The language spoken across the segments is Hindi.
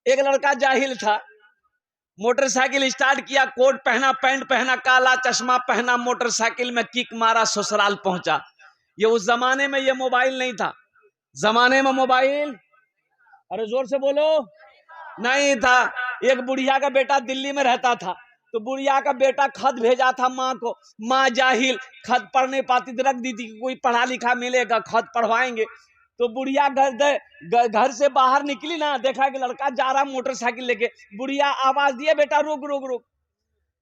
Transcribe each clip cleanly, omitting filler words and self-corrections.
एक लड़का जाहिल था, मोटरसाइकिल स्टार्ट किया, कोट पहना, पैंट पहना, काला चश्मा पहना, मोटरसाइकिल में किक मारा, ससुराल पहुंचा। ये उस जमाने में ये मोबाइल नहीं था, जमाने में मोबाइल, अरे जोर से बोलो, नहीं था। एक बुढ़िया का बेटा दिल्ली में रहता था, तो बुढ़िया का बेटा खत भेजा था माँ को। माँ जाहिल, खत पढ़ नहीं पाती थी, रख दी थी कि कोई पढ़ा लिखा मिलेगा, खत पढ़वाएंगे। तो बुढ़िया घर से बाहर निकली ना, देखा कि लड़का जा रहा मोटरसाइकिल लेके। बुढ़िया आवाज दिया, बेटा रुक रुक रुक।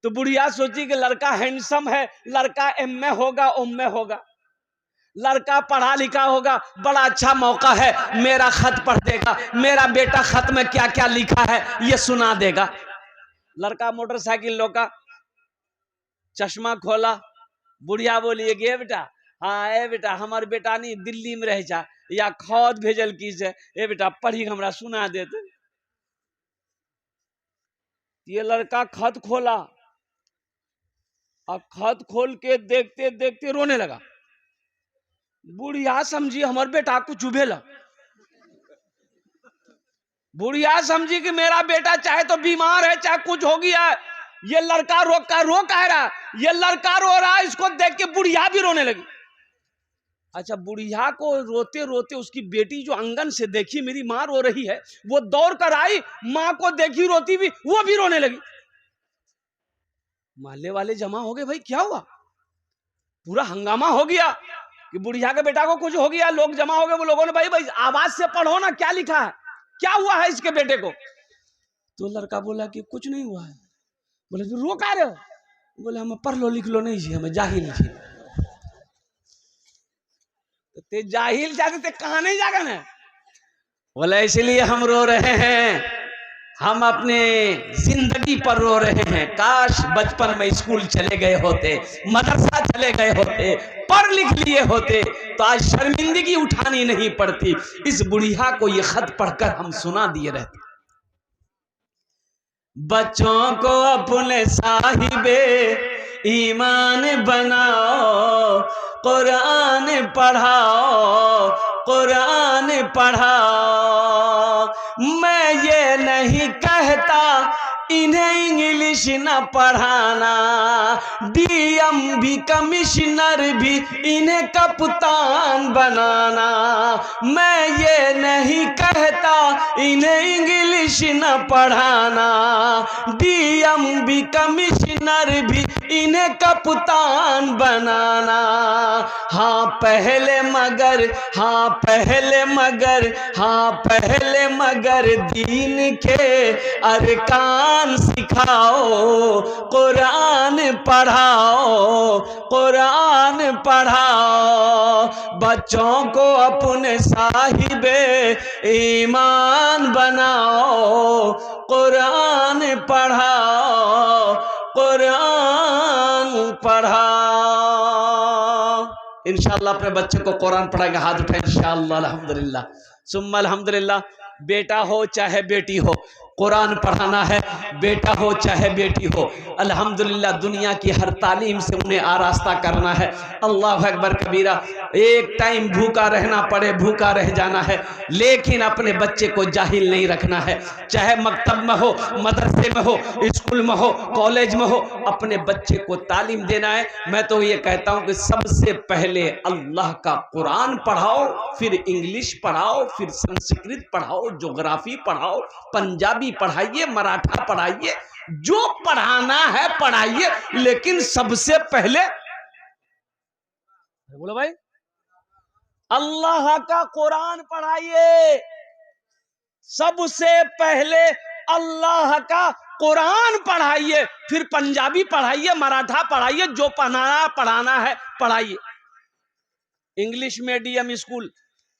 तो बुढ़िया सोची कि लड़का हैंडसम है, लड़का एमए होगा, ओमए होगा, लड़का पढ़ा लिखा होगा, बड़ा अच्छा मौका है, मेरा खत पढ़ देगा, मेरा बेटा खत में क्या क्या लिखा है ये सुना देगा। लड़का मोटरसाइकिल रोका, चश्मा खोला, बुढ़िया बोली गे बेटा, हाँ ए बेटा, हमारे बेटा नहीं दिल्ली में रह जा, या खत भेजल की से, ए बेटा पढ़ी हमरा सुना देते। ये लड़का खत खोला और खत खोल के देखते देखते रोने लगा। बुढ़िया समझी हमारे बेटा को चुभेला, बुढ़िया समझी कि मेरा बेटा चाहे तो बीमार है, चाहे कुछ हो गया है, ये लड़का रो कह रहा, ये लड़का रो रहा है, इसको देख के बुढ़िया भी रोने लगी। अच्छा, बुढ़िया को रोते रोते उसकी बेटी जो आंगन से देखी मेरी माँ रो रही है, वो दौड़ कर आई, माँ को देखी रोती भी, वो भी रोने लगी। मोहल्ले वाले जमा हो गए, भाई क्या हुआ? पूरा हंगामा हो गया कि बुढ़िया के बेटा को कुछ हो गया। लोग जमा हो गए, वो लोगों ने भाई भाई आवाज से पढ़ो ना, क्या लिखा है, क्या हुआ है इसके बेटे को? तो लड़का बोला कि कुछ नहीं हुआ है। बोले तो रो का रहे हो? बोले हमें पढ़ लो लिख लो नहीं जी, हमें जाहिल थी। ते जाहिल जाते ते कहां नहीं जागन है? बोले इसलिए हम रो रहे हैं, हम अपने जिंदगी पर रो रहे हैं। काश बचपन में स्कूल चले गए होते, मदरसा चले गए होते, पढ़ लिख लिए होते, तो आज शर्मिंदगी उठानी नहीं पड़ती। इस बुढ़िया को ये खत पढ़कर हम सुना दिए रहते। बच्चों को अपने साहिबे ईमान बनाओ, कुरान पढ़ाओ, कुरान पढ़ाओ। मैं ये नहीं कहता इन्हें इंग्लिश न पढ़ाना, डीएम भी कमिश्नर भी इन्हें कप्तान बनाना। मैं ये नहीं कहता इन्हें इंग्लिश न पढ़ाना, डीएम भी कमिश्नर भी इन्हें कप्तान बनाना। हाँ पहले मगर, हाँ पहले मगर, हाँ पहले मगर दीन के अरकान सिखाओ, कुरान पढ़ाओ, कुरान पढ़ाओ। बच्चों को अपने साहिबे ईमान बनाओ, कुरान पढ़ाओ, कुरान पढ़ाओ। इंशाअल्लाह अपने बच्चे को कुरान पढ़ाएंगे, हाथ उठाए इंशाअल्लाह। अल्हम्दुलिल्लाह सुम्मा अल्हम्दुलिल्लाह। बेटा हो चाहे बेटी हो, कुरान पढ़ाना है, बेटा हो चाहे बेटी हो। अल्हम्दुलिल्लाह दुनिया की हर तालीम से उन्हें आरास्ता करना है। अल्लाह अकबर कबीरा। एक टाइम भूखा रहना पड़े भूखा रह जाना है, लेकिन अपने बच्चे को जाहिल नहीं रखना है। चाहे मकतब में हो, मदरसे में हो, स्कूल में हो, कॉलेज में हो, अपने बच्चे को तालीम देना है। मैं तो ये कहता हूँ कि सबसे पहले अल्लाह का कुरान पढ़ाओ, फिर इंग्लिश पढ़ाओ, फिर संस्कृत पढ़ाओ, ज्योग्राफी पढ़ाओ, पंजाबी पढ़ाइए, मराठा पढ़ाइए, जो पढ़ाना है पढ़ाइए, लेकिन सबसे पहले बोलो भाई अल्लाह का कुरान पढ़ाइए। सबसे पहले अल्लाह का कुरान पढ़ाइए, फिर पंजाबी पढ़ाइए, मराठा पढ़ाइए, जो पढ़ाना है पढ़ाइए। English medium school,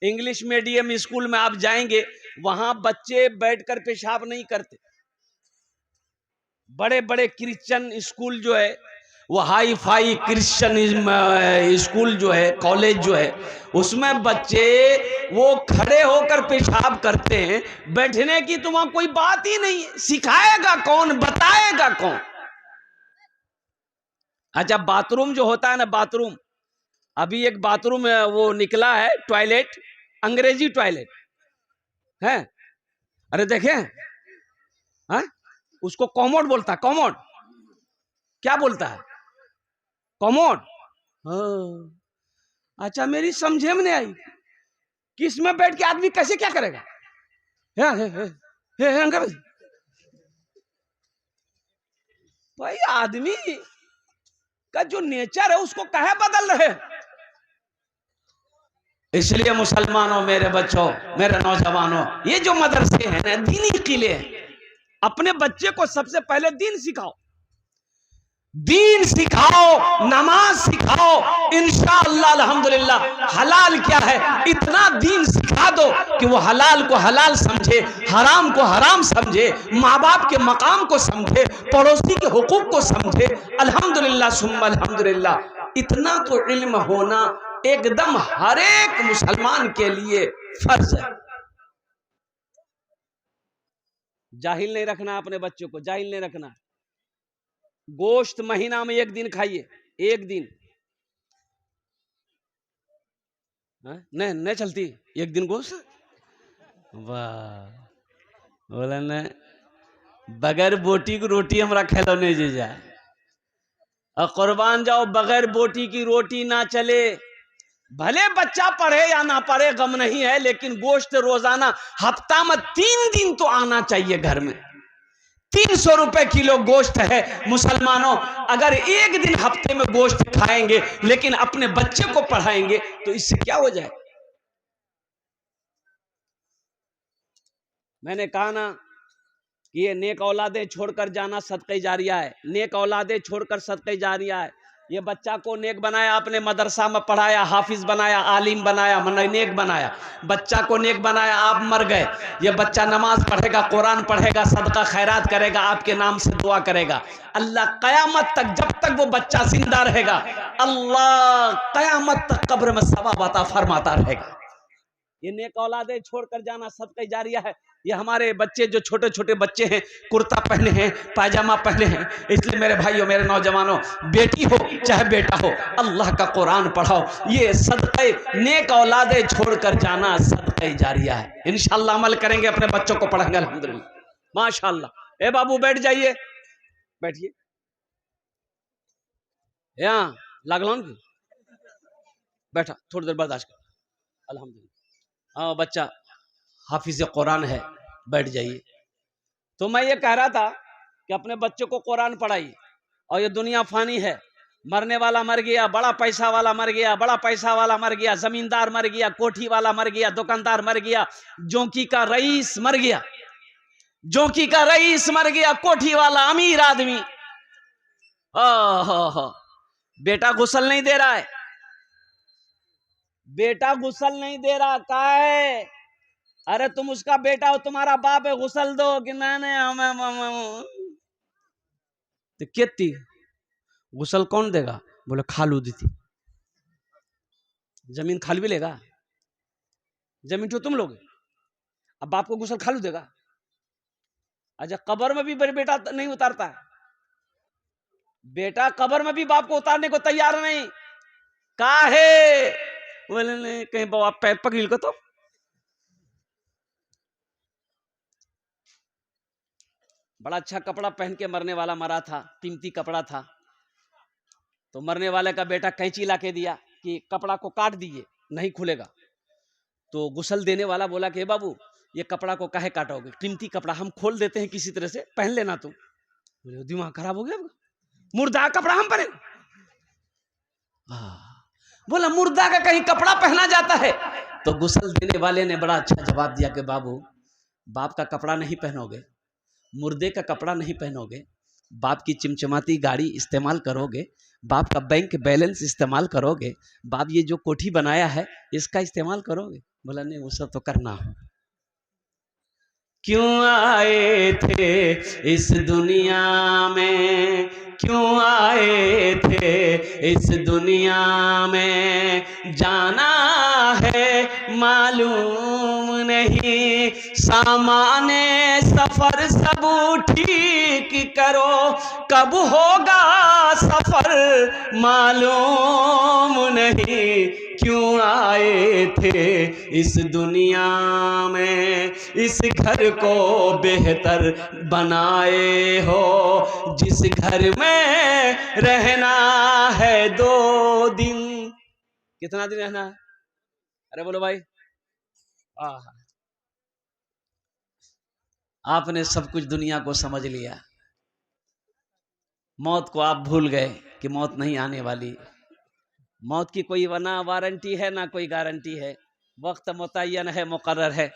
English medium school में आप जाएंगे, वहां बच्चे बैठकर पेशाब नहीं करते। बड़े बड़े क्रिश्चियन स्कूल जो है, वो हाई फाई क्रिश्चियन स्कूल जो है, कॉलेज जो है, उसमें बच्चे वो खड़े होकर पेशाब करते हैं। बैठने की तो वहां कोई बात ही नहीं है। सिखाएगा कौन, बताएगा कौन? अच्छा, बाथरूम जो होता है ना, बाथरूम, अभी एक बाथरूम वो निकला है, टॉयलेट, अंग्रेजी टॉयलेट है। अरे देखें, है? उसको कॉमोड बोलता है, कॉमोड। क्या बोलता है? कॉमोड। अच्छा, मेरी समझे में नहीं आई कि इसमें बैठ के आदमी कैसे क्या करेगा। भाई आदमी का जो नेचर है उसको कहे बदल रहे। इसलिए मुसलमानों, मेरे बच्चों, मेरे नौजवानों, ये जो मदरसे हैं ना, दीनी किले हैं, अपने बच्चे को सबसे पहले दीन सिखाओ, दीन सिखाओ, नमाज सिखाओ। इंशाअल्लाह अल्हम्दुलिल्लाह हलाल क्या है इतना दीन सिखा दो कि वो हलाल को हलाल समझे, हराम को हराम समझे, माँ बाप के मकाम को समझे, पड़ोसी के हुकूक को समझे। अल्हम्दुलिल्लाह सुम्मा अल्हम्दुलिल्लाह। इतना तो इल्म होना एकदम हर एक मुसलमान के लिए फर्ज है। जाहिल नहीं रखना अपने बच्चों को, जाहिल नहीं रखना। गोश्त महीना में एक दिन खाइए, एक दिन। नहीं नहीं चलती एक दिन गोश्त। वाह, बोला न बगैर बोटी की रोटी हमरा खेलो नहीं जी जाए, और कुर्बान जाओ बगैर बोटी की रोटी ना चले। भले बच्चा पढ़े या ना पढ़े गम नहीं है, लेकिन गोश्त रोजाना हफ्ता में 3 दिन तो आना चाहिए घर में। 300 रुपए किलो गोश्त है मुसलमानों। अगर एक दिन हफ्ते में गोश्त खाएंगे लेकिन अपने बच्चे को पढ़ाएंगे तो इससे क्या हो जाए। मैंने कहा ना कि ये नेक औलादे छोड़कर जाना सदक़े जारिया है, नेक औलादे छोड़कर सदक़े जारिया है। ये बच्चा को नेक बनाया, अपने मदरसा में पढ़ाया, हाफिज बनाया, आलिम बनाया, नेक बनाया। बच्चा को नेक बनाया, आप मर गए। ये बच्चा नमाज पढ़ेगा, कुरान पढ़ेगा, सदका खैरात करेगा, आपके नाम से दुआ करेगा। अल्लाह क़यामत तक, जब तक वो बच्चा जिंदा रहेगा, अल्लाह क़यामत तक कब्र में सवाब अता फरमाता रहेगा। ये नेक औलादे छोड़कर जाना सदक़े जारिया है। ये हमारे बच्चे जो छोटे छोटे बच्चे हैं, कुर्ता पहने हैं, पायजामा पहने हैं, इसलिए मेरे भाइयों, मेरे नौजवानों, बेटी हो चाहे बेटा हो, अल्लाह का कुरान पढ़ाओ। ये सदक़े, नेक औलादे छोड़कर जाना सदक़े जारिया है। इंशाअल्लाह अमल करेंगे, अपने बच्चों को पढ़ेंगे अल्हम्दुलिल्लाह माशाअल्लाह। ए बाबू बैठ जाइए, बैठिए। यहाँ लागलौन की बैठा, थोड़ी देर बर्दाश्त कर, अल्हम्दुलिल्लाह। हाँ बच्चा हाफिज कुरान है, बैठ जाइए। तो मैं ये कह रहा था कि अपने बच्चों को कुरान पढ़ाइए। और ये दुनिया फानी है, मरने वाला मर गया, बड़ा पैसा वाला मर गया, बड़ा पैसा वाला मर गया, जमींदार मर गया, कोठी वाला मर गया, दुकानदार मर गया, जोंकी का रईस मर गया, जोंकी का रईस मर गया, कोठी वाला अमीर आदमी। बेटा गुस्ल नहीं दे रहा है, बेटा गुस्ल नहीं दे रहा, का है? अरे तुम उसका बेटा हो, तुम्हारा बाप है, गुस्ल दो कि नहीं। तो कितनी गुस्ल कौन देगा? बोले खालू दी थी। जमीन खाल भी लेगा, जमीन तो तुम लोगे, अब बाप को गुस्ल खालू देगा? अच्छा, कब्र में भी बेटा नहीं उतारता है, बेटा कब्र में भी बाप को उतारने को तैयार नहीं, काहे? बोले नहीं, कहीं बाप पैर पकड़ को तो। बड़ा अच्छा कपड़ा पहन के मरने वाला मरा था, कीमती कपड़ा था। तो मरने वाले का बेटा कैंची ला के दिया कि कपड़ा को काट दीजिए, नहीं खुलेगा। तो गुस्ल देने वाला बोला कि बाबू ये कपड़ा को काहे काटोगे, कीमती कपड़ा हम खोल देते हैं किसी तरह से, पहन लेना तुम। बोले दिमाग खराब हो गया, मुर्दा कपड़ा हम पहने? बोला मुर्दा का कहीं कपड़ा पहना जाता है? तो गुस्ल देने वाले ने बड़ा अच्छा जवाब दिया कि बाबू बाप का कपड़ा नहीं पहनोगे, मुर्दे का कपड़ा नहीं पहनोगे, बाप की चिमचमाती गाड़ी इस्तेमाल करोगे, बाप का बैंक बैलेंस इस्तेमाल करोगे, बाप ये जो कोठी बनाया है इसका इस्तेमाल करोगे? बोला नहीं, वो सब तो करना हो। क्यों आए थे इस दुनिया में, क्यों आए थे इस दुनिया में, जाना है मालूम नहीं। सामाने सफर सब ठीक करो, कब होगा सफर मालूम नहीं। क्यों आए थे इस दुनिया में, इस घर को बेहतर बनाए हो। जिस घर में रहना है 2 दिन, कितना दिन रहना है? अरे बोलो भाई। आपने सब कुछ दुनिया को समझ लिया, मौत को आप भूल गए कि मौत नहीं आने वाली। मौत की कोई ना वारंटी है ना कोई गारंटी है। वक्त मुतय्यन है, मुकर्रर है।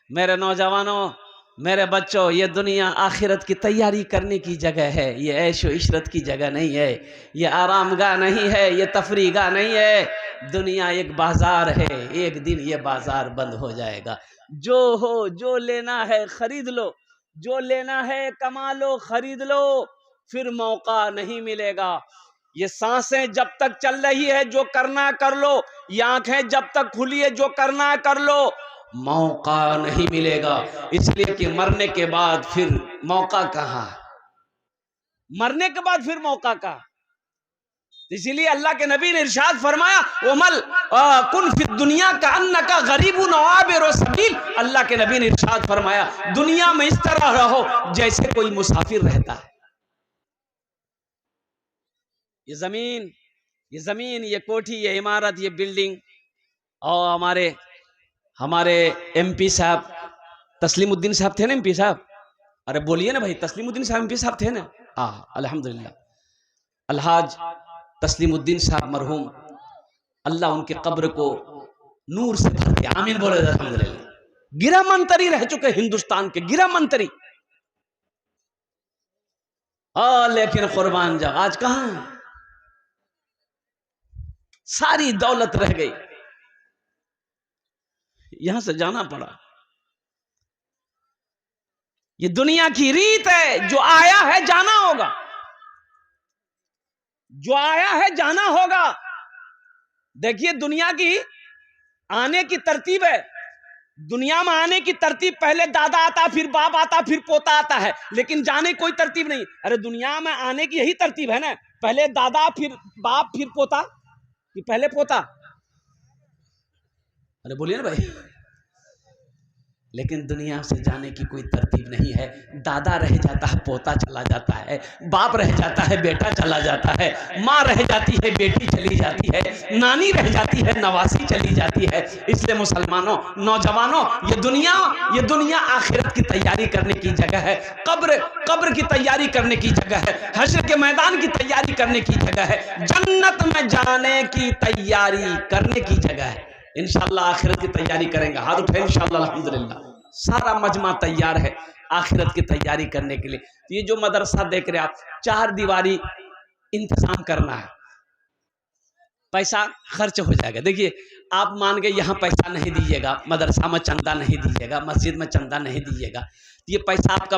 मेरे नौजवानों, मेरे बच्चों, ये दुनिया आखिरत की तैयारी करने की जगह है। ये ऐशो इशरत की जगह नहीं है, ये आरामगाह नहीं है, ये तफरीगाह नहीं है। दुनिया एक बाजार है, एक दिन ये बाजार बंद हो जाएगा। जो हो, जो लेना है खरीद लो, जो लेना है कमा लो, खरीद लो, फिर मौका नहीं मिलेगा। ये सांसें जब तक चल रही है जो करना कर लो, ये आंखें जब तक खुली है जो करना कर लो, मौका नहीं मिलेगा। इसलिए कि मरने के बाद फिर मौका कहाँ, मरने के बाद फिर मौका कहाँ। इसीलिए अल्लाह के नबी ने इरशाद फरमाया, उमल कुन फी दुनिया का अन्नका गरीबुन आबिर सबील। अल्लाह के नबी ने इरशाद फरमाया, दुनिया में इस तरह रहो जैसे कोई मुसाफिर रहता है। ये जमीन, ये कोठी, ये इमारत, ये बिल्डिंग, और हमारे एमपी साहब तस्लीमुद्दीन साहब थे ना, एमपी साहब, अरे बोलिए ना भाई, तस्लीमुद्दीन साहब एमपी साहब थे ना। अल्हम्दुलिल्लाह, अलहाज तस्लीमुद्दीन साहब मरहूम, अल्लाह उनके कब्र को नूर से भर दे, आमीन बोले अल्हम्दुलिल्लाह। गिरा मंत्री रह चुके हिंदुस्तान के, गिरा मंत्री। लेकिन कुर्बान जा, आज कहां, सारी दौलत रह गई, यहां से जाना पड़ा। ये दुनिया की रीत है, जो आया है जाना होगा, जो आया है जाना होगा। देखिए दुनिया की आने की तरतीब है, दुनिया में आने की तरतीब, पहले दादा आता, फिर बाप आता, फिर पोता आता है, लेकिन जाने कोई तरतीब नहीं। अरे दुनिया में आने की यही तरतीब है ना, पहले दादा, फिर बाप, फिर पोता, कि पहले पोता? अरे बोलिए ना भाई। लेकिन दुनिया से जाने की कोई तरतीब नहीं है। दादा रह जाता है, पोता चला जाता है, बाप रह जाता है, बेटा चला जाता है, माँ रह जाती है, बेटी चली जाती है, नानी रह जाती है, नवासी चली जाती है। इसलिए मुसलमानों, नौजवानों, ये दुनिया आखिरत की तैयारी करने की जगह है, कब्र की तैयारी करने की जगह है, हश्र के मैदान की तैयारी करने की जगह है, जन्नत में जाने की तैयारी करने की जगह है। इंशाअल्लाह आखिरत की तैयारी करेंगे, हाथ उठे इंशाअल्लाह, अल्हम्दुलिल्लाह। सारा मजमा तैयार है आखिरत की तैयारी करने के लिए। तो ये जो मदरसा देख रहे आप, 4 दीवारी इंतजाम करना है, पैसा खर्च हो जाएगा। देखिए आप मान के यहाँ पैसा नहीं दीजिएगा, मदरसा में चंदा नहीं दीजिएगा, मस्जिद में चंदा नहीं दीजिएगा, तो ये पैसा आपका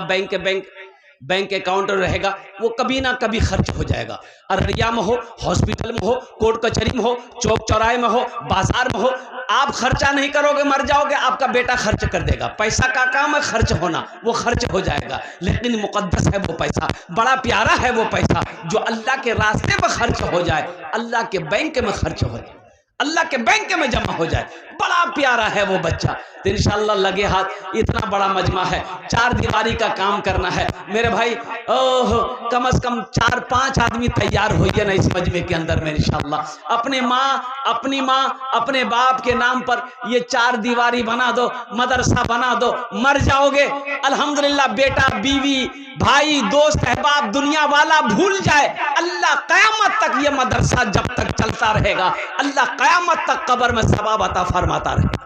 बैंक अकाउंट रहेगा, वो कभी ना कभी खर्च हो जाएगा। अररिया में हो, हॉस्पिटल में हो, कोर्ट कचहरी में हो, चौक चौराहे में हो, बाजार में हो, आप खर्चा नहीं करोगे मर जाओगे, आपका बेटा खर्च कर देगा। पैसा का काम है खर्च होना, वो खर्च हो जाएगा। लेकिन मुकद्दस है वो पैसा, बड़ा प्यारा है वो पैसा, जो अल्लाह के रास्ते में खर्च हो जाए, अल्लाह के बैंक में खर्च हो जाए, अल्लाह के बैंक में जमा हो जाए, बड़ा प्यारा है वो बच्चा। तो इंशाअल्लाह लगे हाथ, इतना बड़ा मजमा है, 4 दीवारी का काम करना है मेरे भाई। कम से कम 4-5 आदमी तैयार होइए ना इस मजमे के अंदर में इंशाअल्लाह। अपनी माँ अपने बाप के नाम पर ये 4 दीवारी बना दो, मदरसा बना दो, मर जाओगे अल्हम्दुलिल्लाह, बेटा बीवी भाई दोस्त अहबाब दुनिया वाला भूल जाए, अल्लाह कयामत तक ये मदरसा जब तक चलता रहेगा, अल्लाह कयामत तक कब्र में सवाब अता फरमाता रहेगा।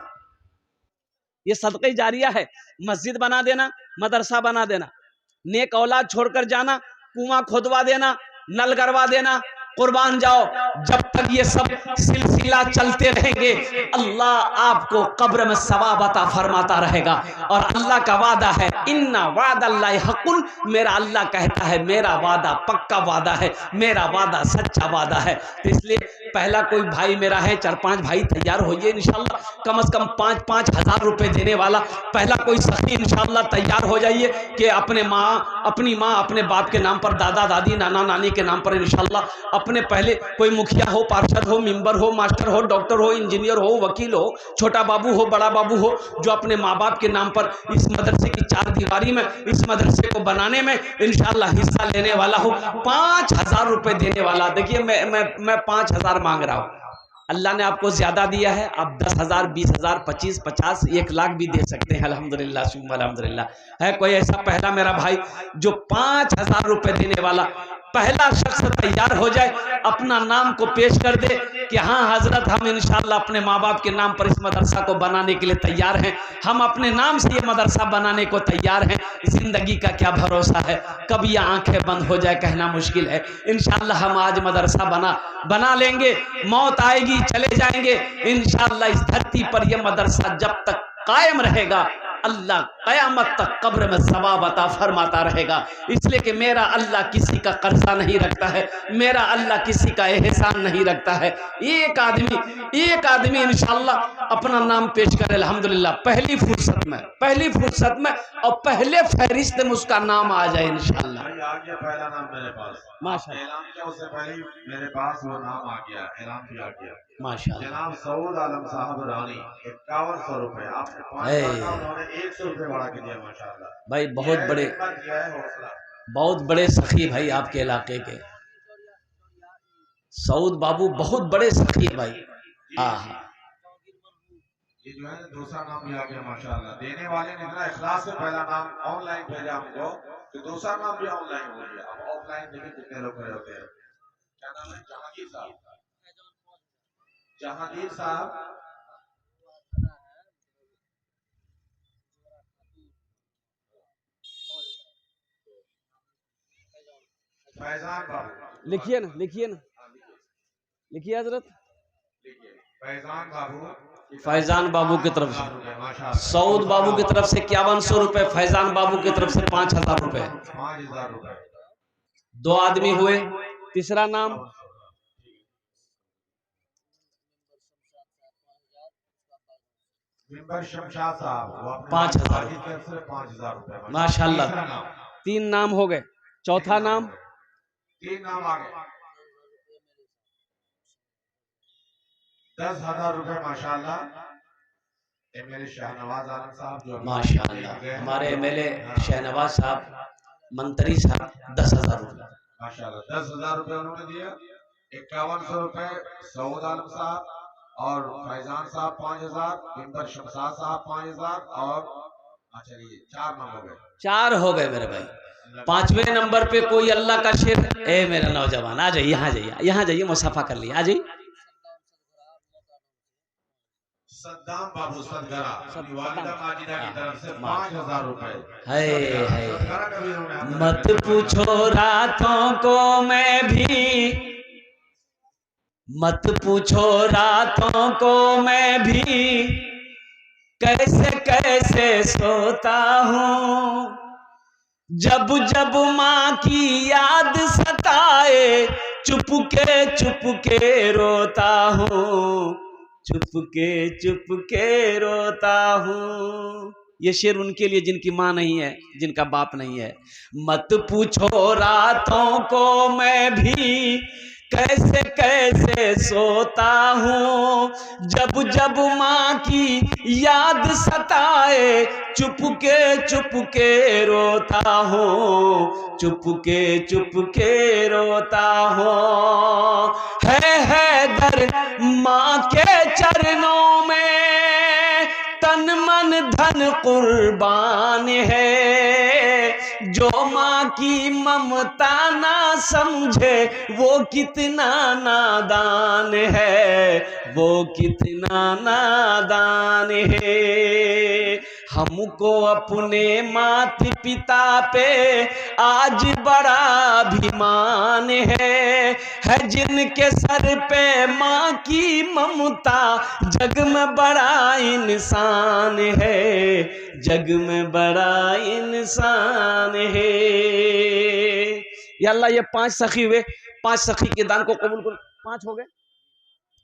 ये सदक़े जारिया है। मस्जिद बना देना, मदरसा बना देना, नेक औलाद छोड़कर जाना, कुआं खोदवा देना, नल गड़वा देना, कुर्बान जाओ। जब तक ये सब सिलसिला चलते रहेंगे अल्लाह आपको कब्र में सवाब अता फरमाता रहेगा। और अल्लाह का वादा है, इन्ना वादल्लाहि हक़्क़ुन, मेरा अल्लाह कहता है मेरा वादा पक्का वादा है, मेरा वादा सच्चा वादा है। तो इसलिए पहला कोई भाई मेरा है, 4-5 भाई तैयार होइए इंशाल्लाह, कम से कम 5-5 हज़ार रुपए देने वाला पहला कोई सखी इंशाल्लाह तैयार हो जाइए कि अपनी माँ अपने बाप के नाम पर, दादा दादी नाना नानी के नाम पर इंशाल्लाह अपने पहले कोई मुखिया हो, पार्षद हो, मेंबर हो, मास्टर हो, डॉक्टर हो, इंजीनियर हो, वकील हो, छोटा बाबू हो, बड़ा बाबू हो, जो अपने माँ बाप के नाम पर इस मदरसे की चार दीवारी में, इस मदरसे को बनाने में इंशाल्लाह हिस्सा लेने वाला हो, 5,000 रुपए देने वाला। देखिए मैं 5,000 मांग रहा हूँ, अल्लाह ने आपको ज्यादा दिया है, आप 10,000, 20,000, 25, 50, 1 लाख भी दे सकते हैं। अल्हम्दुलिल्लाह सुम्मा अल्हम्दुलिल्लाह। है कोई ऐसा पहला मेरा भाई जो 5,000 रुपए देने वाला पहला शख्स तैयार हो जाए, अपना नाम को पेश कर दे कि हाँ हजरत, हम इंशाल्लाह अपने माँ बाप के नाम पर इस मदरसा को बनाने के लिए तैयार हैं, हम अपने नाम से ये मदरसा बनाने को तैयार हैं। जिंदगी का क्या भरोसा है, कब ये आंखें बंद हो जाए कहना मुश्किल है। इंशाल्लाह हम आज मदरसा बना लेंगे, मौत आएगी चले जाएंगे। इंशाल्लाह इस धरती पर यह मदरसा जब तक कायम रहेगा अल्लाह कयामत तक कब्र में सवाब अता फरमाता रहेगा। इसलिए कि मेरा अल्लाह किसी का कर्जा नहीं रखता है, मेरा अल्लाह किसी का एहसान नहीं रखता है। एक आदमी इंशाल्लाह अपना नाम पेश करे अल्हम्दुलिल्लाह पहली फुर्सत में और पहले फहरिस्त में उसका नाम आ जाए इंशाल्लाह। पहला नाम मेरे पास माशाअल्लाह, ऐलान किया उससे पहले मेरे पास वो नाम आ गया, ऐलान भी आ गया। माशाअल्लाह। जनाब सऊद आलम साहब रानी 5100 रुपए, आपने 5 का उन्होंने 100 रुपए बढ़ा के दिया। माशाअल्लाह भाई बहुत बड़े सखी भाई आपके इलाके के सऊद बाबू, बहुत बड़े सखी भाई। ये जो है दूसरा नाम भी आ गया माशाअल्लाह। देने वाले ने इतना इखलास से पहला नाम ऑनलाइन भेजा हमको, तो दूसरा नाम भी ऑनलाइन हो गया। अब ऑफलाइन देखिए कितने लोग खड़े होते हैं। क्या नाम है? जहांगीर साहब। फैजान बाबू लिखिए ना लिखिए हजरत। फैजान बाबू की तरफ से, सऊद बाबू की तरफ से 5100 रुपए, फैजान बाबू की तरफ से 5,000 रुपए। 5,000 रुपए। 2 आदमी हुए। तीसरा नाम मेंबर शमशाद साहब, 5,000 माशाअल्लाह। 3 नाम हो गए। चौथा नाम 3 नाम आ गए। 10,000 रुपए माशाअल्लाह। एमएलए शहनवाज आलम साहब जो माशाअल्लाह, हमारे एमएलए शहनवाज साहब, मंत्री साहब 10,000 रुपए माशाअल्लाह। 10,000 रुपए उन्होंने दिया। 5100 रुपए सऊद आलम साहब और फैजान साहब 5,000, मेंबर शमशाद साहब 5,000 और चलिए 4 नाम हो गए। 4 हो गए मेरे भाई। 5वें नंबर पे कोई अल्लाह का शेर, ए मेरा नौजवान आ जाइए, यहाँ जाइए मुसाफा कर लिया, आ जाइए। सद्दाम बाबू सदगरा, वालिदा माजिदा की तरफ से 5,000 रुपए। मत पूछो रातों को मैं भी, मत पूछो रातों को मैं भी, कैसे कैसे सोता हूँ, जब जब माँ की याद सताए चुपके रोता हूँ, चुपके रोता हूँ। ये शेर उनके लिए जिनकी माँ नहीं है, जिनका बाप नहीं है। मत पूछो रातों को मैं भी, कैसे कैसे सोता हूँ, जब जब माँ की याद सताए चुपके रोता हूँ, चुपके रोता हूँ। है दर माँ के चरणों में तन मन धन कुर्बान है, जो माँ की ममता ना समझे वो कितना नादान है, वो कितना नादान है। हमको अपने माता पिता पे आज बड़ा अभिमान है जिनके सर पे माँ की ममता, जग में बड़ा इंसान है, जग में बड़ा इंसान है। या अल्लाह ये 5 सखी हुए, 5 सखी के दान को कबूल कर। 5 हो गए,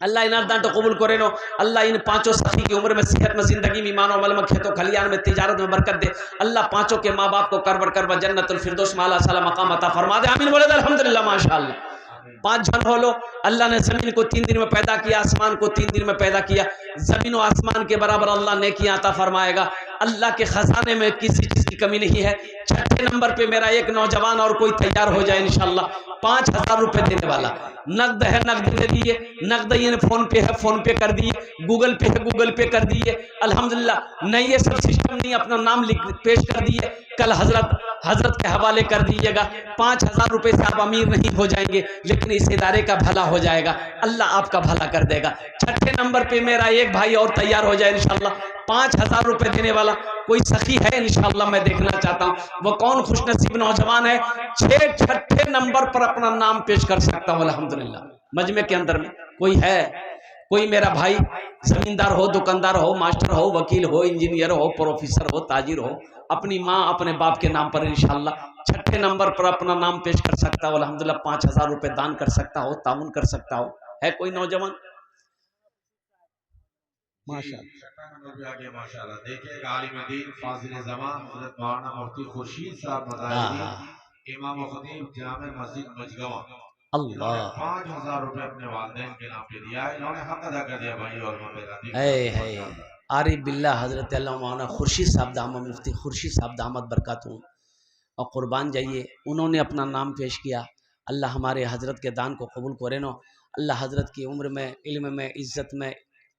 अल्लाह इनार दान तो कबूल करे नो। अल्लाह इन 5 सखी की उम्र में, सेहत में, जिंदगी में, ईमान और अमल में, खेतों खलियान में, तिजारत में बरकत दे। अल्लाह 5 के माँ बाप को करबर करबर जन्नतुल फिरदौस में आला साला मकाम अता फरमा दे। आमीन बोले अल्हम्दुलिल्लाह माशाअल्लाह। 5 जन हो लो। अल्लाह ने जमीन को 3 दिन में पैदा किया, आसमान को 3 दिन में पैदा किया। जमीन और आसमान के बराबर अल्लाह नेकियां अता फरमाएगा। अल्लाह के खजाने में किसी चीज की कमी नहीं है। 6ठे नंबर पे मेरा एक नौजवान और कोई तैयार हो जाए इंशाअल्लाह, 5000 रुपए देने वाला। नकद है, नकद दे दिए, नकद ये फोन पे है, फोन पे कर दिए, गूगल पे है, गूगल पे कर दिए। अल्हम्दुलिल्लाह। नहीं ये सब सिस्टम नहीं, अपना नाम लिख पेश कर दिए, कल हजरत के हवाले कर दीजिएगा। 5000 रुपए से आप अमीर नहीं हो जाएंगे, लेकिन इस इदारे का भला हो जाएगा, अल्लाह आपका भला कर देगा। 6ठे नंबर पे मेरा एक भाई और तैयार हो जाए इंशाअल्लाह, 5000 रुपए देने वाला। कोई सखी है इंशाअल्लाह, मैं देखना चाहता हूँ वो कौन खुशनसीब नौजवान है 6ठे नंबर पर अपना नाम पेश कर सकता हूँ। अल्हम्दुलिल्लाह मजमे के अंदर में कोई है, कोई मेरा भाई जमींदार हो, दुकानदार हो, मास्टर हो, वकील हो, इंजीनियर हो, प्रोफेसर हो, ताजिर हो, अपनी माँ अपने बाप के नाम पर इंशाअल्लाह 6ठे नंबर पर अपना नाम पेश कर सकता हो। अल्हम्दुलिल्लाह 5000 रुपए दान कर सकता हो, ताउन कर सकता हो। है कोई नौजवान? माशाअल्लाह। देखिए आलिम दीन फाजिल ज़मान हज़रत मौलाना मुफ्ती खुर्शीद साहब मदारी इमाम व खतीब जामे मस्जिद मजगवा, अल्लाह 5000 रुपए अपने वालिदैन के नाम पे दिया है। इन्होंने हक अदा कर दिया भाई और मेरा आरिफ बिल्लाह हजरत अल्लाह मौलाना खुर्शीद साहब दामद, मुफ्ती खुर्शीद साहब दामद बरकातहू और कुर्बान जाइए, उन्होंने अपना नाम पेश किया। अल्लाह हमारे हजरत के दान को कबूल करे नो। अल्लाह हजरत की उम्र में, इल्म में, इज्जत में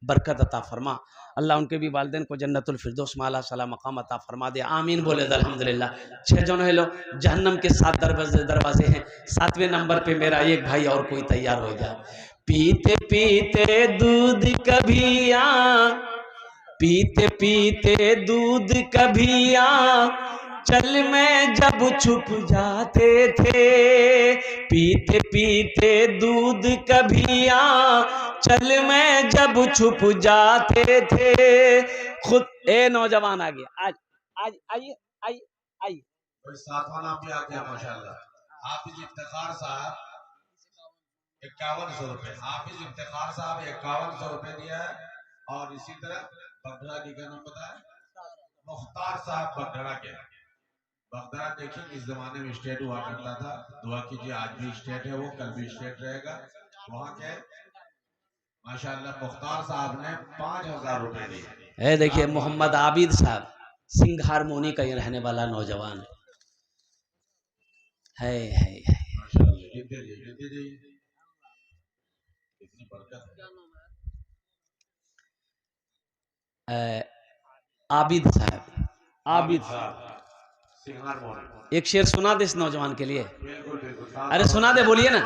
बरकत अता फरमा। अल्लाह उनके भी वालिदैन को जन्नतुल फिरदौस में आला साला मकाम अता फरमा दे। आमीन बोले अल्हम्दुलिल्लाह। 6 जन है लो, जहन्नम के 7 दरवाजे हैं। 7वें नंबर पे मेरा एक भाई और कोई तैयार हो जाए। पीते पीते दूध कभी पीते पीते दूध कभी चल में जब छुप जाते थे, पीते पीते दूध कभी चल में जब छुप जाते थे। खुद ए नौजवान आ गया, आज आज आइए आइए आइए। सातवां नाम भी आ गया माशाअल्लाह। हाफिज इफ्तिखार साहब 5100 रुपए, हाफिज इफ्तिखार साहब 5100 रुपए दिया है। और इसी तरह बगड़ा जी का नाम बताया, मुख्तार साहब बगड़ा के। बगड़ा देखिए इस जमाने में स्टेट हुआ करता था, दुआ कीजिए आज भी स्टेट है वो, कल भी स्टेट रहेगा। वहाँ के माशाअल्लाह मुख्तार साहब ने 5000 रुपए दिए। देखिए मोहम्मद आबिद साहब सिंघार मोनी का ये रहने वाला नौजवान है। आबिद साहब, आबिद एक शेर सुना दे इस नौजवान के लिए। अरे सुना दे, बोलिए ना।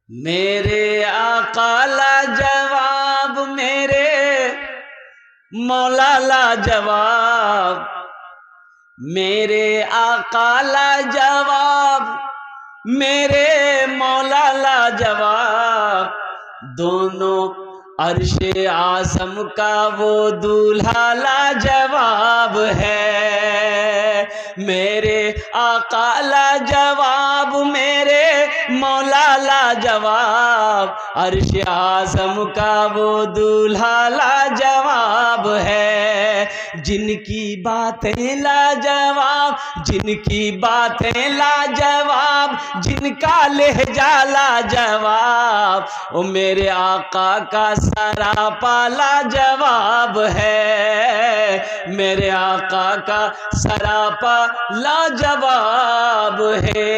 मेरे आका लाजवाब, मेरे मौला लाजवाब, मेरे आका लाजवाब, मेरे मौला लाजवाब, दोनों अर्शे आज़म का वो दूल्हा लाजवाब है। मेरे आका लाजवाब, मेरे मौला लाजवाब, अर्शे आज़म का वो दूल्हा लाजवाब है। जिनकी बातें लाजवाब, जिनकी बातें लाजवाब, जिनका लहजा लाजवाब, ओ मेरे आका का सरापा लाजवाब है। मेरे आका का सरापा लाजवाब है।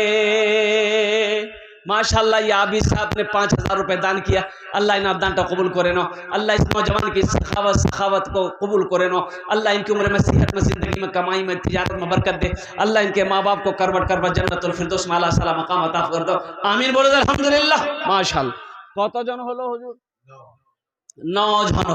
माशाअल्लाह ये आबिद साहब ने 5000 रुपए दान किया। अल्लाह इन दान को कबूल करे नो। अल्लाह इस नौजवान की सखावत को कबूल करे नो। अल्लाह इनकी उम्र में, सेहत में, जिंदगी में, कमाई में, तिजारत में बरकत दे। अल्लाह इनके माँ बाप को करवट करवट जन्नतुल फिरदौस में आला साला मकाम अता कर दो। आमीन बोलो अल्हम्दुलिल्लाह। माशाअल्लाह। कत जन हलो हुजूर? 9 जन।